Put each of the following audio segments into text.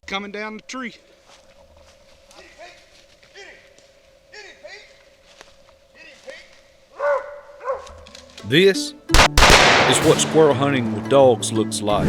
Coming down the tree. This is what squirrel hunting with dogs looks like.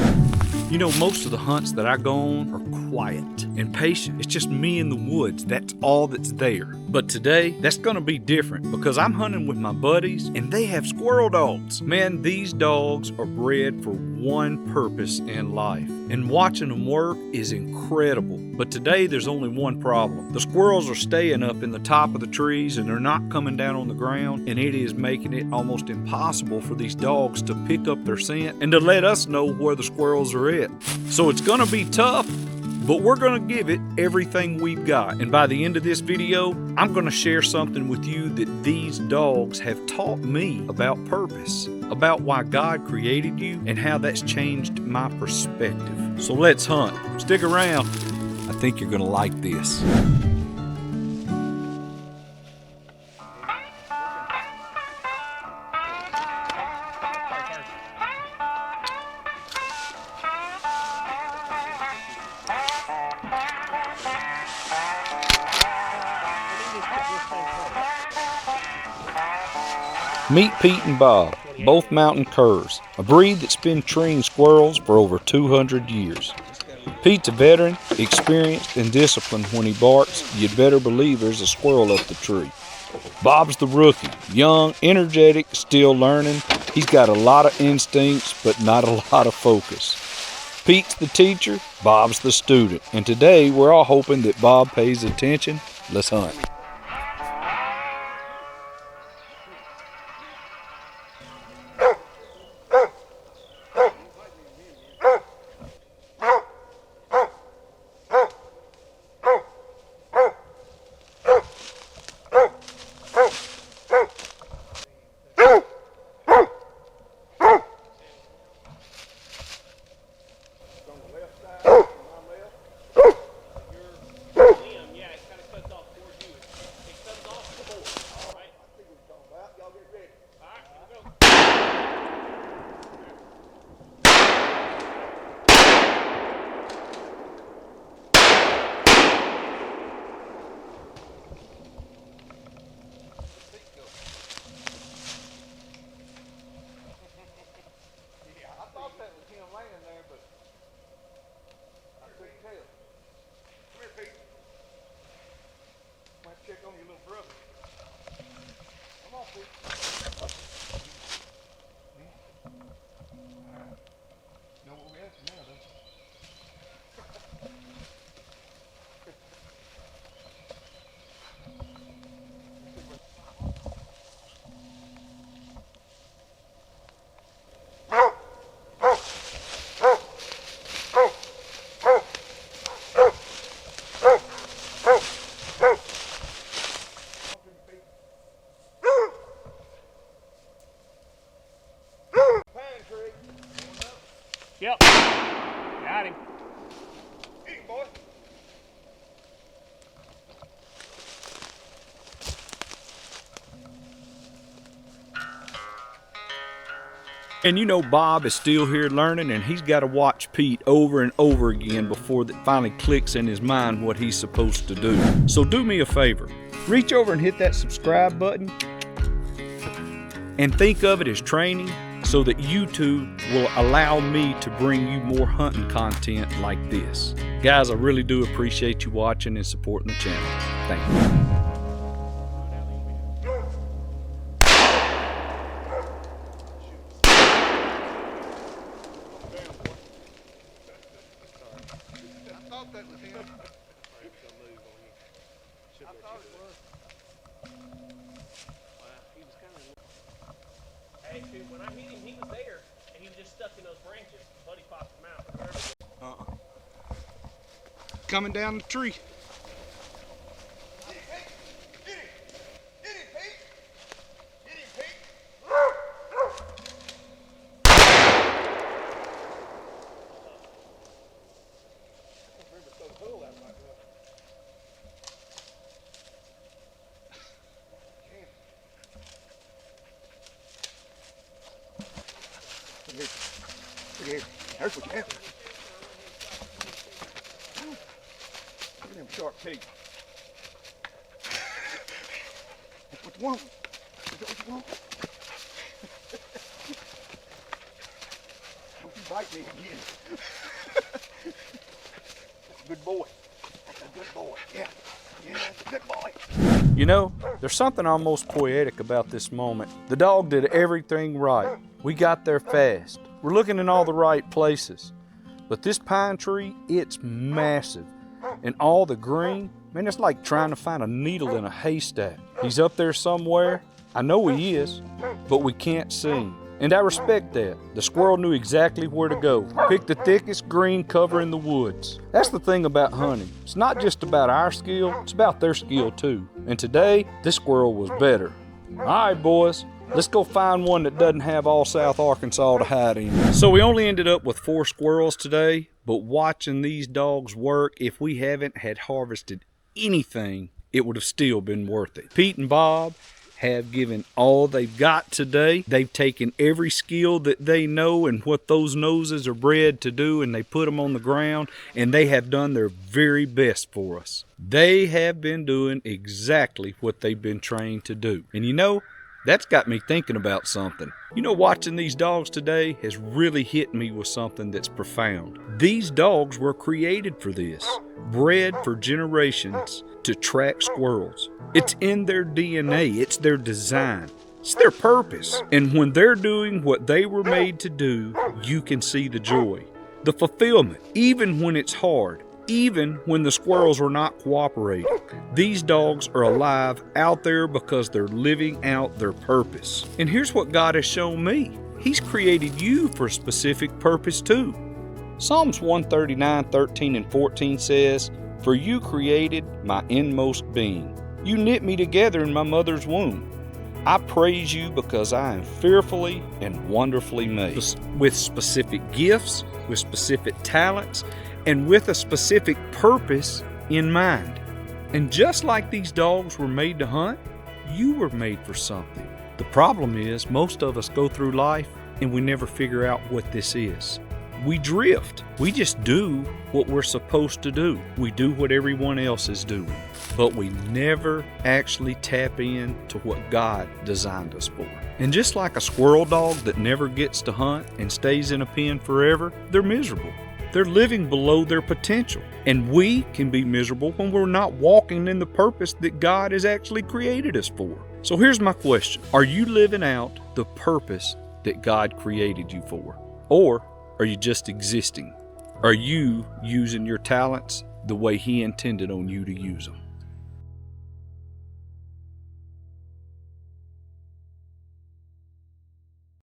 You know, most of the hunts that I go on are quiet and patient. It's just me in the woods. That's all that's there. But today, that's gonna be different because I'm hunting with my buddies and they have squirrel dogs. Man, these dogs are bred for one purpose in life. And watching them work is incredible. But today, there's only one problem. The squirrels are staying up in the top of the trees and they're not coming down on the ground, and it is making it almost impossible for these dogs to pick up their scent and to let us know where the squirrels are at. So it's gonna be tough, but we're gonna give it everything we've got. And by the end of this video, I'm gonna share something with you that these dogs have taught me about purpose, about why God created you and how that's changed my perspective. So let's hunt. Stick around. I think you're gonna like this. Meet Pete and Bob, both mountain curs, a breed that's been treeing squirrels for over 200 years. Pete's a veteran, experienced, and disciplined. When he barks, you'd better believe there's a squirrel up the tree. Bob's the rookie, young, energetic, still learning. He's got a lot of instincts, but not a lot of focus. Pete's the teacher, Bob's the student, and today we're all hoping that Bob pays attention. Let's hunt. Check on your little brother. Come on, Pete. Alright. Know what we're after now, don't you? Yep. Got him. Eat him, boy. And you know Bob is still here learning, and he's got to watch Pete over and over again before it finally clicks in his mind what he's supposed to do. So do me a favor. Reach over and hit that subscribe button and think of it as training, so that YouTube will allow me to bring you more hunting content like this. Guys, I really do appreciate you watching and supporting the channel. Thank you. I thought that was him. I thought it was. Hey, dude, when I hit him, he was there, and he was just stuck in those branches. Buddy popped him out. Coming down the tree. Look here. There's what you have. Look at them sharp teeth. That's what you want. Is that what you want? Don't you bite me again. That's a good boy. That's a good boy. Yeah. Yeah, that's a good boy. You know, there's something almost poetic about this moment. The dog did everything right. We got there fast. We're looking in all the right places. But this pine tree, it's massive. And all the green, man, it's like trying to find a needle in a haystack. He's up there somewhere. I know he is, but we can't see him. And I respect that. The squirrel knew exactly where to go. Pick the thickest green cover in the woods. That's the thing about hunting. It's not just about our skill, it's about their skill too. And today, this squirrel was better. All right, boys, let's go find one that doesn't have all South Arkansas to hide in. So we only ended up with 4 squirrels today, but watching these dogs work, if we haven't had harvested anything, it would have still been worth it. Pete and Bob have given all they've got today. They've taken every skill that they know and what those noses are bred to do, and they put them on the ground, and they have done their very best for us. They have been doing exactly what they've been trained to do. And you know, that's got me thinking about something. You know, watching these dogs today has really hit me with something that's profound. These dogs were created for this, bred for generations to track squirrels. It's in their DNA, it's their design, it's their purpose. And when they're doing what they were made to do, you can see the joy, the fulfillment, even when it's hard. Even when the squirrels are not cooperating, these dogs are alive out there because they're living out their purpose. And here's what God has shown me. He's created you for a specific purpose too. Psalms 139:13 and 14 says, "For you created my inmost being. You knit me together in my mother's womb. I praise you because I am fearfully and wonderfully made." With specific gifts, with specific talents, and with a specific purpose in mind. And just like these dogs were made to hunt, you were made for something. The problem is most of us go through life and we never figure out what this is. We drift. We just do what we're supposed to do. We do what everyone else is doing. But we never actually tap into what God designed us for. And just like a squirrel dog that never gets to hunt and stays in a pen forever, they're miserable. They're living below their potential. And we can be miserable when we're not walking in the purpose that God has actually created us for. So here's my question. Are you living out the purpose that God created you for? Or are you just existing? Are you using your talents the way He intended on you to use them?